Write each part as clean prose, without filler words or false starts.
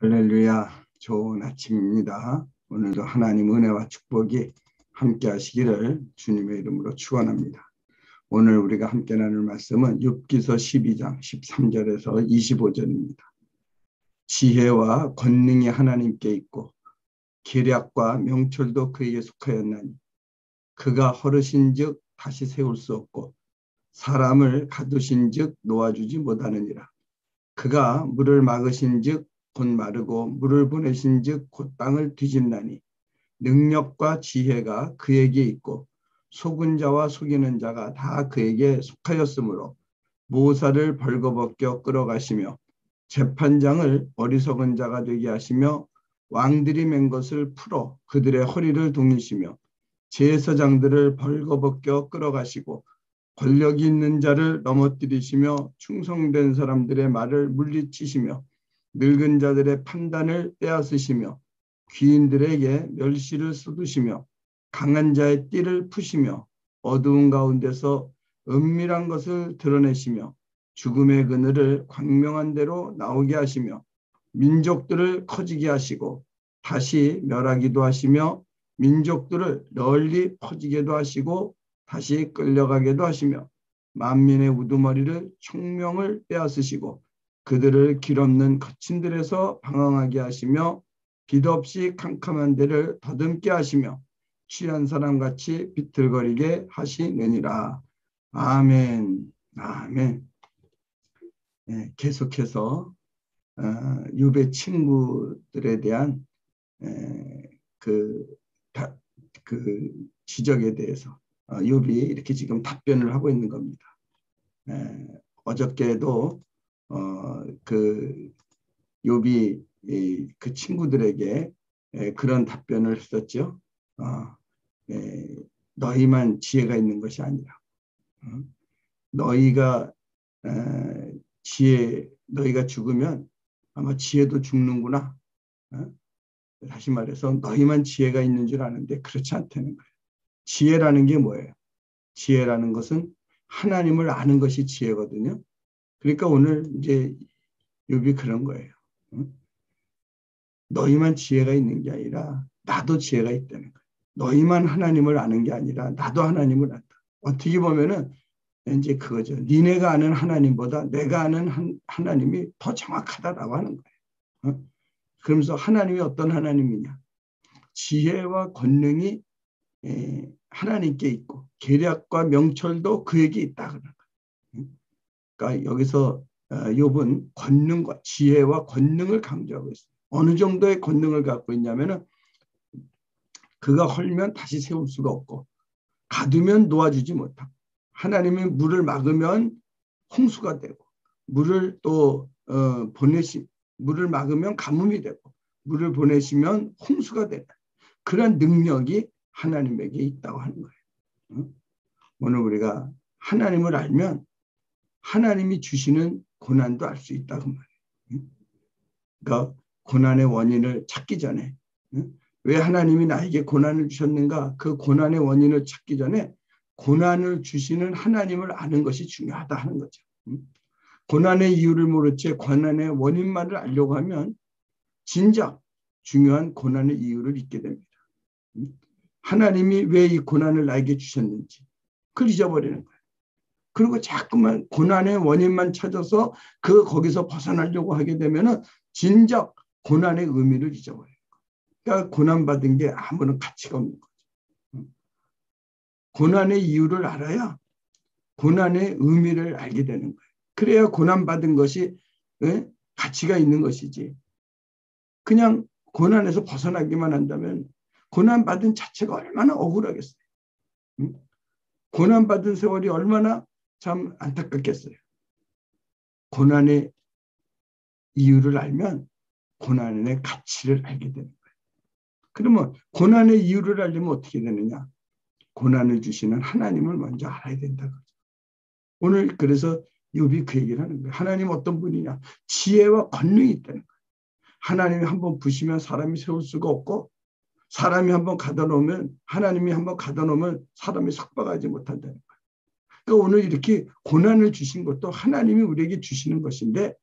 할렐루야, 좋은 아침입니다. 오늘도 하나님 은혜와 축복이 함께 하시기를 주님의 이름으로 축원합니다. 오늘 우리가 함께 나눌 말씀은 욥기서 12장 13절에서 25절입니다. 지혜와 권능이 하나님께 있고 계략과 명철도 그에게 속하였나니 그가 허르신즉 다시 세울 수 없고 사람을 가두신즉 놓아주지 못하느니라. 그가 물을 막으신즉 곧 마르고 물을 보내신즉 곧 땅을 뒤집나니 능력과 지혜가 그에게 있고 속은 자와 속이는 자가 다 그에게 속하였으므로 모사를 벌거벗겨 끌어가시며 재판장을 어리석은 자가 되게 하시며 왕들이 맨 것을 풀어 그들의 허리를 동이시며 제사장들을 벌거벗겨 끌어가시고 권력이 있는 자를 넘어뜨리시며 충성된 사람들의 말을 물리치시며 늙은 자들의 판단을 빼앗으시며 귀인들에게 멸시를 쏟으시며 강한 자의 띠를 푸시며 어두운 가운데서 은밀한 것을 드러내시며 죽음의 그늘을 광명한 대로 나오게 하시며 민족들을 커지게 하시고 다시 멸하기도 하시며 민족들을 널리 퍼지게도 하시고 다시 끌려가게도 하시며 만민의 우두머리를 총명을 빼앗으시고 그들을 길없는 거친 들에서 방황하게 하시며 빛 없이 캄캄한 데를 더듬게 하시며 취한 사람같이 비틀거리게 하시느니라. 아멘. 아멘. 네, 계속해서 욥의 친구들에 대한 그 지적에 대해서 욥이 이렇게 지금 답변을 하고 있는 겁니다. 어저께도 그 욥이 그 친구들에게 그런 답변을 했었죠. 너희만 지혜가 있는 것이 아니라 너희가 너희가 죽으면 아마 지혜도 죽는구나. 다시 말해서 너희만 지혜가 있는 줄 아는데 그렇지 않다는 거예요. 지혜라는 게 뭐예요? 지혜라는 것은 하나님을 아는 것이 지혜거든요. 그러니까 오늘 이제 욥이 그런 거예요. 너희만 지혜가 있는 게 아니라 나도 지혜가 있다는 거예요. 너희만 하나님을 아는 게 아니라 나도 하나님을 안다. 어떻게 보면은 이제 그거죠. 니네가 아는 하나님보다 내가 아는 하나님이 더 정확하다라고 하는 거예요. 그러면서 하나님이 어떤 하나님이냐? 지혜와 권능이 하나님께 있고 계략과 명철도 그에게 있다 그러는 거예요. 그러니까 여기서 욥은 권능과 지혜와 권능을 강조하고 있어요. 어느 정도의 권능을 갖고 있냐면은 그가 헐면 다시 세울 수가 없고 가두면 놓아주지 못하고 하나님이 물을 막으면 홍수가 되고 물을 또 물을 막으면 가뭄이 되고 물을 보내시면 홍수가 된다. 그런 능력이 하나님에게 있다고 하는 거예요. 오늘 우리가 하나님을 알면 하나님이 주시는 고난도 알 수 있다고 말해요. 그러니까 고난의 원인을 찾기 전에 왜 하나님이 나에게 고난을 주셨는가? 그 고난의 원인을 찾기 전에 고난을 주시는 하나님을 아는 것이 중요하다 하는 거죠. 고난의 이유를 모르지 고난의 원인만을 알려고 하면 진작 중요한 고난의 이유를 잊게 됩니다. 하나님이 왜 이 고난을 나에게 주셨는지 그걸 잊어버리는 거예요. 그리고 자꾸만 고난의 원인만 찾아서 거기서 벗어나려고 하게 되면은 진작 고난의 의미를 잊어버려요. 그러니까 고난받은 게 아무런 가치가 없는 거죠. 고난의 이유를 알아야 고난의 의미를 알게 되는 거예요. 그래야 고난받은 것이 가치가 있는 것이지. 그냥 고난에서 벗어나기만 한다면 고난받은 자체가 얼마나 억울하겠어요. 고난받은 세월이 얼마나 참 안타깝겠어요. 고난의 이유를 알면 고난의 가치를 알게 되는 거예요. 그러면 고난의 이유를 알려면 어떻게 되느냐? 고난을 주시는 하나님을 먼저 알아야 된다. 오늘 그래서 욥이 그 얘기를 하는 거예요. 하나님 어떤 분이냐? 지혜와 권능이 있다는 거예요. 하나님이 한번 부시면 사람이 세울 수가 없고 사람이 한번 가둬놓으면 하나님이 한번 가둬놓으면 사람이 석박하지 못한다는 거예요. 그러니까 오늘 이렇게 고난을 주신 것도 하나님이 우리에게 주시는 것인데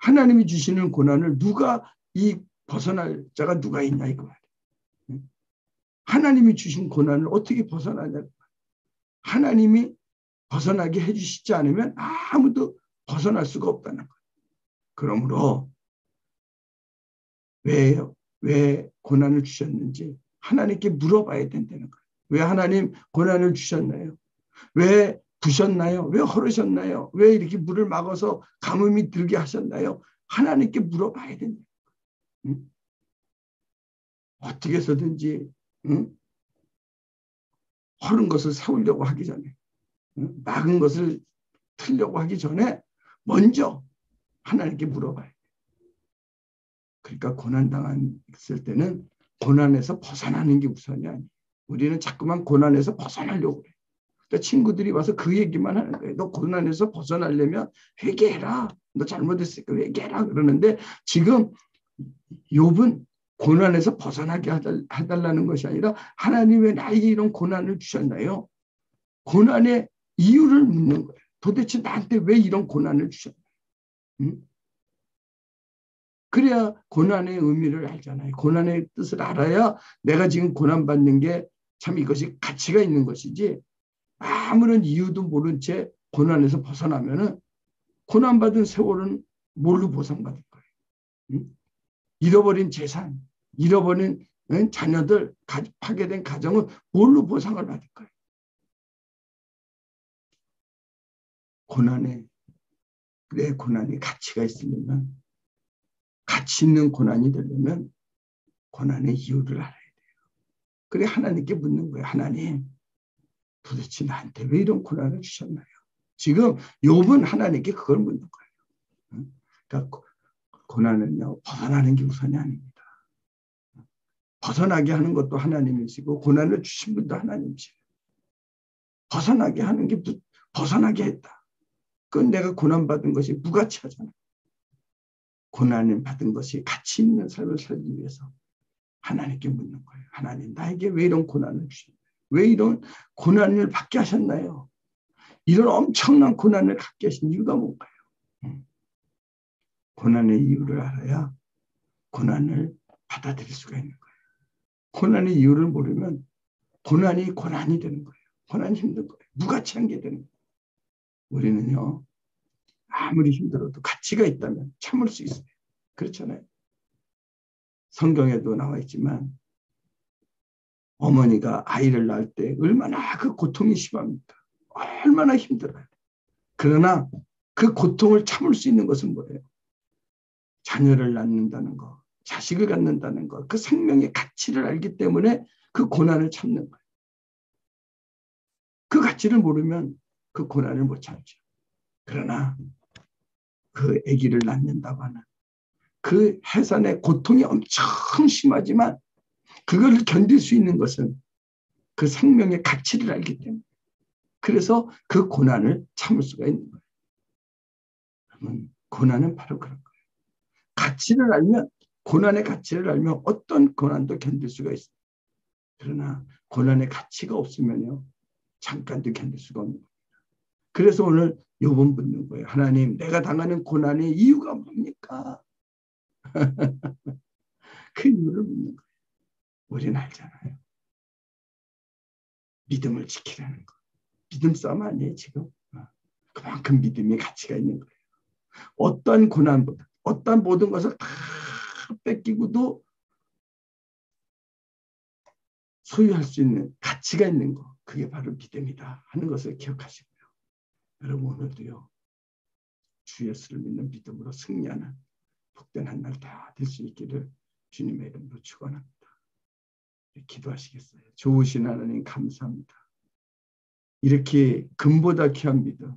하나님이 주시는 고난을 이 벗어날 자가 누가 있냐 이거 말이에요. 하나님이 주신 고난을 어떻게 벗어나냐. 하나님이 벗어나게 해주시지 않으면 아무도 벗어날 수가 없다는 거예요. 그러므로 왜 고난을 주셨는지 하나님께 물어봐야 된다는 거예요. 왜 하나님 고난을 주셨나요? 왜 부셨나요? 왜 헐으셨나요? 왜 이렇게 물을 막아서 가뭄이 들게 하셨나요? 하나님께 물어봐야 된다. 응? 어떻게 해서든지 응? 헐은 것을 세우려고 하기 전에 응? 막은 것을 틀려고 하기 전에 먼저 하나님께 물어봐야 돼. 그러니까 고난당했을 때는 고난에서 벗어나는 게 우선이 아니에요. 우리는 자꾸만 고난에서 벗어나려고 그래. 그러니까 친구들이 와서 그 얘기만 하는 거예요. 너 고난에서 벗어나려면 회개해라. 너 잘못했으니까 회개해라. 그러는데 지금 욥은 고난에서 벗어나게 해달라는 것이 아니라 하나님 왜 나에게 이런 고난을 주셨나요? 고난의 이유를 묻는 거예요. 도대체 나한테 왜 이런 고난을 주셨나요? 응? 그래야 고난의 의미를 알잖아요. 고난의 뜻을 알아야 내가 지금 고난받는 게 참 이것이 가치가 있는 것이지 아무런 이유도 모른 채 고난에서 벗어나면은 고난받은 세월은 뭘로 보상받을 거예요? 응? 잃어버린 재산, 잃어버린 자녀들, 파괴된 가정은 뭘로 보상을 받을 거예요? 내 고난이 가치가 있으려면, 가치 있는 고난이 되려면 고난의 이유를 알아야 돼요. 그래 하나님께 묻는 거예요. 하나님, 도대체 나한테 왜 이런 고난을 주셨나요? 지금 욥은 하나님께 그걸 묻는 거예요. 그러니까 고난은요, 벗어나는 게 우선이 아닙니다. 벗어나게 하는 것도 하나님이시고 고난을 주신 분도 하나님이시고 벗어나게 하는 게 벗어나게 했다. 그건 내가 고난받은 것이 무가치하잖아. 고난을 받은 것이 가치 있는 삶을 살기 위해서 하나님께 묻는 거예요. 하나님, 나에게 왜 이런 고난을 주셨나요? 왜 이런 고난을 받게 하셨나요? 이런 엄청난 고난을 갖게 하신 이유가 뭔가요? 고난의 이유를 알아야 고난을 받아들일 수가 있는 거예요. 고난의 이유를 모르면 고난이 되는 거예요. 고난이 힘든 거예요. 무가치한 게 되는 거예요. 우리는요, 아무리 힘들어도 가치가 있다면 참을 수 있어요. 그렇잖아요. 성경에도 나와 있지만 어머니가 아이를 낳을 때 얼마나 그 고통이 심합니까? 얼마나 힘들어요. 그러나 그 고통을 참을 수 있는 것은 뭐예요? 자녀를 낳는다는 거, 자식을 갖는다는 거, 그 생명의 가치를 알기 때문에 그 고난을 참는 거예요. 그 가치를 모르면 그 고난을 못 참죠. 그러나 그 아기를 낳는다고 하는 그 해산의 고통이 엄청 심하지만 그걸 견딜 수 있는 것은 그 생명의 가치를 알기 때문에 그래서 그 고난을 참을 수가 있는 거예요. 그러면 고난은 바로 그런 거예요. 가치를 알면 고난의 가치를 알면 어떤 고난도 견딜 수가 있어요. 그러나 고난의 가치가 없으면요. 잠깐도 견딜 수가 없는 거예요. 그래서 오늘 욥은 묻는 거예요. 하나님, 내가 당하는 고난의 이유가 뭡니까? 그 이유를 묻는 거예요. 우리는 알잖아요. 믿음을 지키라는 거. 믿음 싸움 아니에요, 지금. 그만큼 믿음이 가치가 있는 거예요. 어떤 고난보다, 어떤 모든 것을 다 뺏기고도 소유할 수 있는 가치가 있는 거. 그게 바로 믿음이다 하는 것을 기억하시고요. 여러분 오늘도요. 주 예수를 믿는 믿음으로 승리하는 복된 한 날 다 될 수 있기를 주님의 이름으로 축원합니다. 기도하시겠어요. 좋으신 하나님 감사합니다. 이렇게 금보다 귀한 믿음,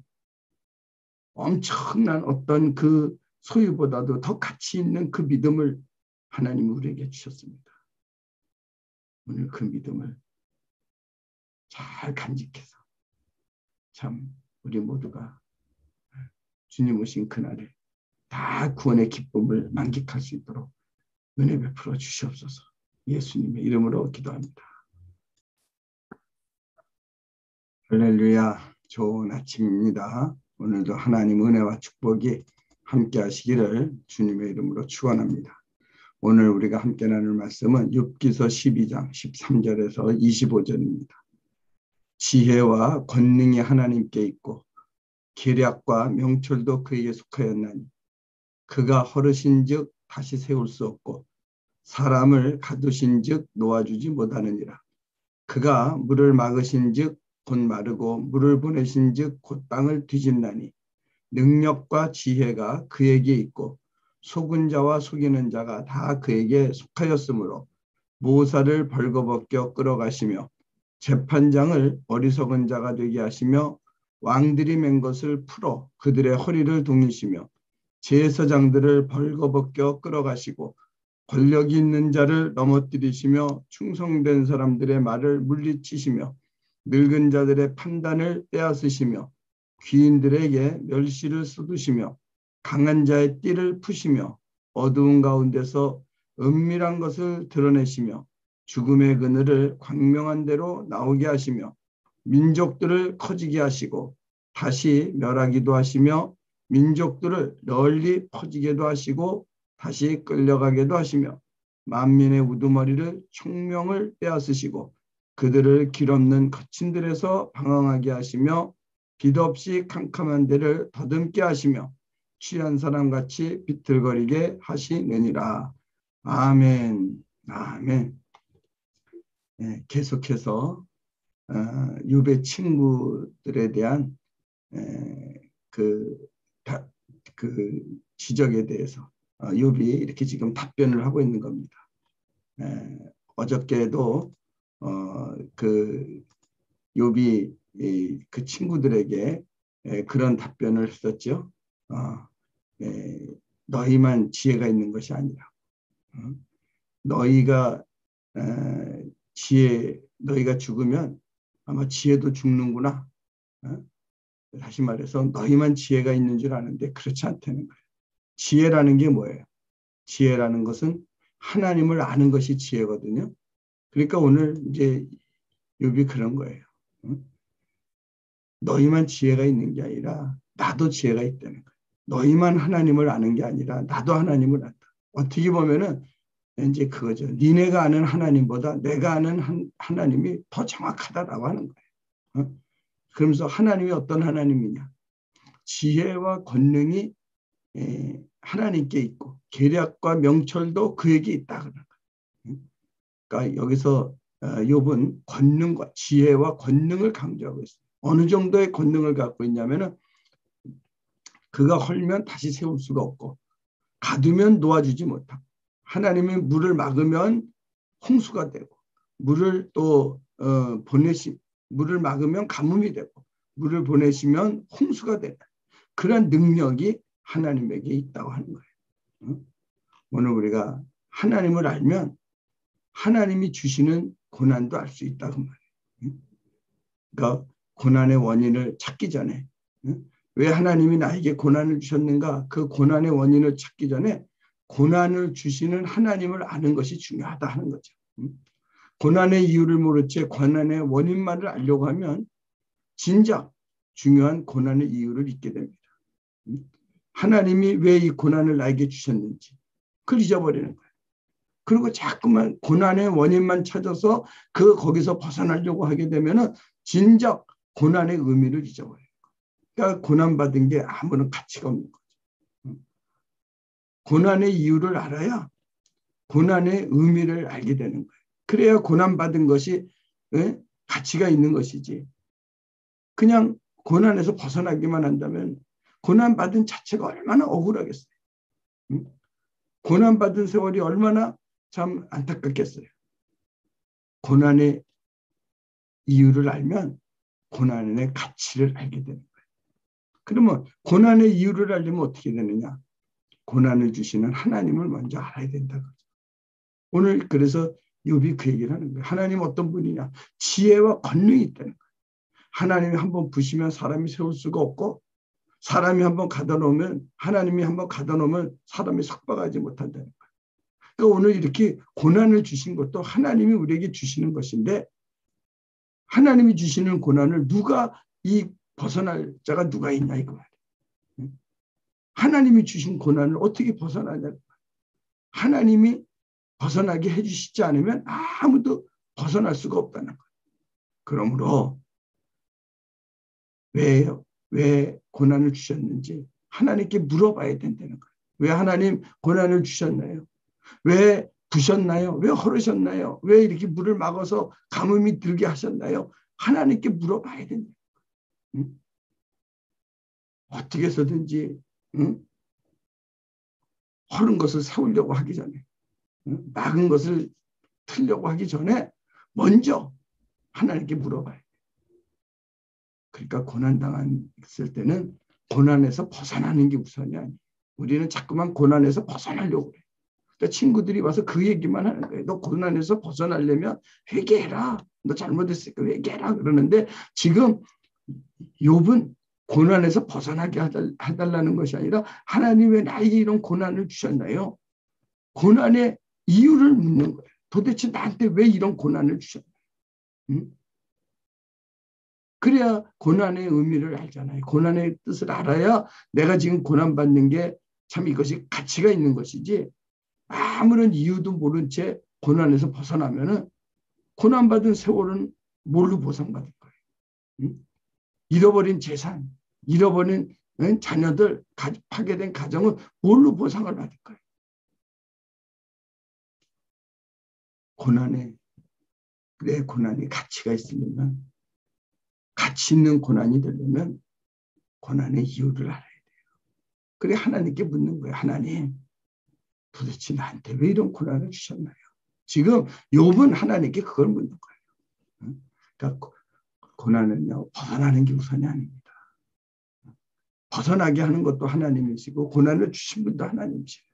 엄청난 어떤 그 소유보다도 더 가치 있는 그 믿음을 하나님 우리에게 주셨습니다. 오늘 그 믿음을 잘 간직해서 참 우리 모두가 주님 오신 그날에 다 구원의 기쁨을 만끽할 수 있도록 은혜 베풀어 주시옵소서. 예수님의 이름으로 기도합니다. 할렐루야. 좋은 아침입니다. 오늘도 하나님 은혜와 축복이 함께 하시기를 주님의 이름으로 축원합니다. 오늘 우리가 함께 나눌 말씀은 욥기서 12장 13절에서 25절입니다. 지혜와 권능이 하나님께 있고 계략과 명철도 그에게 속하였나니 그가 허르신즉 다시 세울 수 없고 사람을 가두신즉 놓아주지 못하느니라. 그가 물을 막으신즉 곧 마르고 물을 보내신즉 곧 땅을 뒤집나니 능력과 지혜가 그에게 있고 속은 자와 속이는 자가 다 그에게 속하였으므로 모사를 벌거벗겨 끌어가시며 재판장을 어리석은 자가 되게 하시며 왕들이 맨 것을 풀어 그들의 허리를 동이시며 제사장들을 벌거벗겨 끌어가시고 권력이 있는 자를 넘어뜨리시며 충성된 사람들의 말을 물리치시며 늙은 자들의 판단을 빼앗으시며 귀인들에게 멸시를 쏟으시며 강한 자의 띠를 푸시며 어두운 가운데서 은밀한 것을 드러내시며 죽음의 그늘을 광명한 대로 나오게 하시며 민족들을 커지게 하시고 다시 멸하기도 하시며 민족들을 널리 퍼지게도 하시고 다시 끌려가게도 하시며 만민의 우두머리를 총명을 빼앗으시고 그들을 길없는 거친 들에서 방황하게 하시며 빛 없이 캄캄한 데를 더듬게 하시며 취한 사람같이 비틀거리게 하시느니라. 아멘. 아멘. 네, 계속해서 욥의 친구들에 대한 그 지적에 대해서 욥이 이렇게 지금 답변을 하고 있는 겁니다. 어저께도 그 욥이 그 친구들에게 그런 답변을 했었죠. 너희만 지혜가 있는 것이 아니라 너희가 너희가 죽으면 아마 지혜도 죽는구나. 다시 말해서 너희만 지혜가 있는 줄 아는데 그렇지 않다는 거예요. 지혜라는 게 뭐예요? 지혜라는 것은 하나님을 아는 것이 지혜거든요. 그러니까 오늘 이제 욥이 그런 거예요. 너희만 지혜가 있는 게 아니라 나도 지혜가 있다는 거예요. 너희만 하나님을 아는 게 아니라 나도 하나님을 안다. 어떻게 보면은 이제 그거죠. 니네가 아는 하나님보다 내가 아는 하나님이 더 정확하다라고 하는 거예요. 그러면서 하나님이 어떤 하나님이냐? 지혜와 권능이 하나님께 있고 계략과 명철도 그에게 있다 그러는 거예요. 그러니까 여기서 욥은 권능과 지혜와 권능을 강조하고 있어요. 어느 정도의 권능을 갖고 있냐면은 그가 헐면 다시 세울 수가 없고 가두면 놓아주지 못하고 하나님이 물을 막으면 홍수가 되고 물을 또 물을 막으면 가뭄이 되고 물을 보내시면 홍수가 된다. 그런 능력이 하나님에게 있다고 하는 거예요. 오늘 우리가 하나님을 알면 하나님이 주시는 고난도 알 수 있다고 말해요. 그러니까 고난의 원인을 찾기 전에 왜 하나님이 나에게 고난을 주셨는가? 그 고난의 원인을 찾기 전에 고난을 주시는 하나님을 아는 것이 중요하다 하는 거죠. 고난의 이유를 모를 채 고난의 원인만을 알려고 하면 진작 중요한 고난의 이유를 잊게 됩니다. 하나님이 왜 이 고난을 나에게 주셨는지 그걸 잊어버리는 거예요. 그리고 자꾸만 고난의 원인만 찾아서 거기서 벗어나려고 하게 되면은 진작 고난의 의미를 잊어버려요. 그러니까 고난받은 게 아무런 가치가 없는 거죠. 고난의 이유를 알아야 고난의 의미를 알게 되는 거예요. 그래야 고난받은 것이 가치가 있는 것이지. 그냥 고난에서 벗어나기만 한다면 고난받은 자체가 얼마나 억울하겠어요. 고난받은 세월이 얼마나 참 안타깝겠어요. 고난의 이유를 알면 고난의 가치를 알게 되는 거예요. 그러면 고난의 이유를 알려면 어떻게 되느냐? 고난을 주시는 하나님을 먼저 알아야 된다고. 오늘 그래서 욥이 그 얘기를 하는 거예요. 하나님 어떤 분이냐? 지혜와 권능이 있다는 거예요. 하나님이 한번 부시면 사람이 세울 수가 없고 사람이 한번 가둬놓으면 하나님이 한번 가둬놓으면 사람이 석박하지 못한다는 거예요. 그러니까 오늘 이렇게 고난을 주신 것도 하나님이 우리에게 주시는 것인데 하나님이 주시는 고난을 누가 벗어날 자가 누가 있냐 이거 말이에요. 하나님이 주신 고난을 어떻게 벗어나냐. 하나님이 벗어나게 해주시지 않으면 아무도 벗어날 수가 없다는 거예요. 그러므로 왜 고난을 주셨는지 하나님께 물어봐야 된다는 거예요. 왜 하나님 고난을 주셨나요? 왜 부셨나요? 왜 헐으셨나요? 왜 이렇게 물을 막아서 가뭄이 들게 하셨나요? 하나님께 물어봐야 된다. 응? 어떻게 해서든지 헐은 것을 세우려고 하기 전에, 막은 것을 틀려고 하기 전에 먼저 하나님께 물어봐야 돼. 그러니까 고난당했을 때는 고난에서 벗어나는 게 우선이 아니에요. 우리는 자꾸만 고난에서 벗어나려고 그래. 그러니까 친구들이 와서 그 얘기만 하는 거예요. 너 고난에서 벗어나려면 회개해라. 너 잘못했으니까 회개해라. 그러는데 지금 욥은 고난에서 벗어나게 해달라는 것이 아니라 하나님 왜 나에게 이런 고난을 주셨나요? 고난의 이유를 묻는 거예요. 도대체 나한테 왜 이런 고난을 주셨나요? 응? 그래야 고난의 의미를 알잖아요. 고난의 뜻을 알아야 내가 지금 고난받는 게 참 이것이 가치가 있는 것이지 아무런 이유도 모른 채 고난에서 벗어나면은 고난받은 세월은 뭘로 보상받을 거예요? 응? 잃어버린 재산, 잃어버린 자녀들, 파괴된 가정은 뭘로 보상을 받을 거예요? 내 고난이 가치가 있으려면, 가치 있는 고난이 되려면 고난의 이유를 알아야 돼요. 그래 하나님께 묻는 거예요. 하나님, 도대체 나한테 왜 이런 고난을 주셨나요? 지금 욥은 하나님께 그걸 묻는 거예요. 그러니까 고난은요, 벗어나는 게 우선이 아닙니다. 벗어나게 하는 것도 하나님이시고 고난을 주신 분도 하나님이시고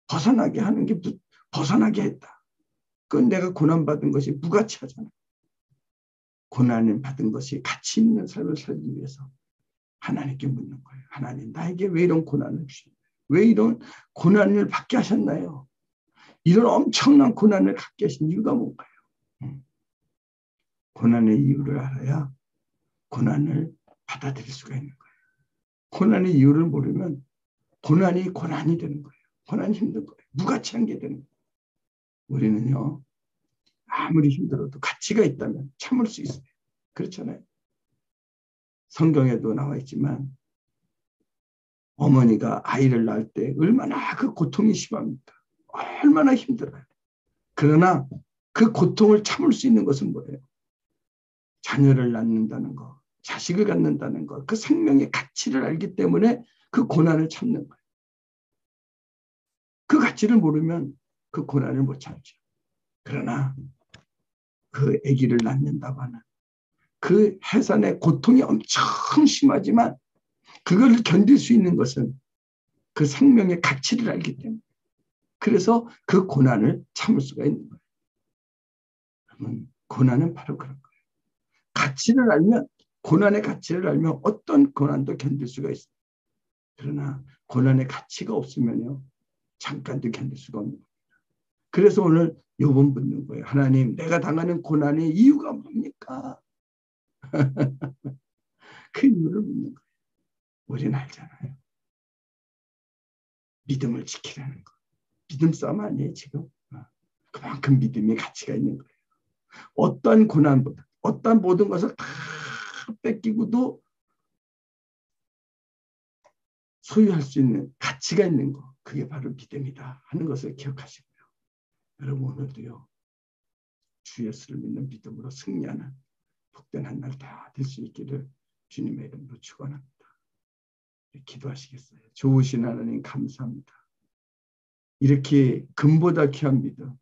벗어나게 하는 게 벗어나게 했다. 그건 내가 고난받은 것이 무가치하잖아. 고난을 받은 것이 가치 있는 삶을 살기 위해서 하나님께 묻는 거예요. 하나님, 나에게 왜 이런 고난을 주셨나요? 왜 이런 고난을 받게 하셨나요? 이런 엄청난 고난을 갖게 하신 이유가 뭔가요? 고난의 이유를 알아야 고난을 받아들일 수가 있는 거예요. 고난의 이유를 모르면 고난이 고난이 되는 거예요. 고난이 힘든 거예요. 무가치한 게 되는 거예요. 우리는요, 아무리 힘들어도 가치가 있다면 참을 수 있어요. 그렇잖아요. 성경에도 나와 있지만 어머니가 아이를 낳을 때 얼마나 그 고통이 심합니까? 얼마나 힘들어요. 그러나 그 고통을 참을 수 있는 것은 뭐예요? 자녀를 낳는다는 것, 자식을 갖는다는 것, 그 생명의 가치를 알기 때문에 그 고난을 참는 거예요. 그 가치를 모르면 그 고난을 못 참죠. 그러나 그 아기를 낳는다고 하는 그 해산의 고통이 엄청 심하지만 그걸 견딜 수 있는 것은 그 생명의 가치를 알기 때문에 그래서 그 고난을 참을 수가 있는 거예요. 그러면 고난은 바로 그런 거예요. 가치를 알면 고난의 가치를 알면 어떤 고난도 견딜 수가 있어요. 그러나 고난의 가치가 없으면요. 잠깐도 견딜 수가 없는 겁니다. 그래서 오늘 욥은 묻는 거예요. 하나님, 내가 당하는 고난의 이유가 뭡니까? 그 이유를 묻는 거예요. 우리는 알잖아요. 믿음을 지키라는 거. 믿음 싸움 아니에요, 지금. 그만큼 믿음의 가치가 있는 거예요. 어떤 고난보다, 어떤 모든 것을 다 뺏기고도 소유할 수 있는 가치가 있는 거. 그게 바로 믿음이다 하는 것을 기억하시고요. 여러분 오늘도요. 주 예수를 믿는 믿음으로 승리하는 복된 한 날 다 될 수 있기를 주님의 이름으로 축원합니다. 기도하시겠어요. 좋으신 하나님 감사합니다. 이렇게 금보다 귀한 믿음,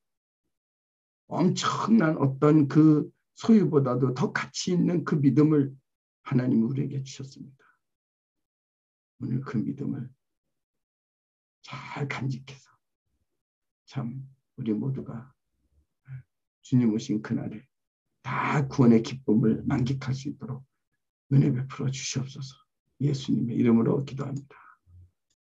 엄청난 어떤 그 소유보다도 더 가치 있는 그 믿음을 하나님 우리에게 주셨습니다. 오늘 그 믿음을 잘 간직해서 참 우리 모두가 주님 오신 그날에 다 구원의 기쁨을 만끽할 수 있도록 은혜 베풀어 주시옵소서. 예수님의 이름으로 기도합니다.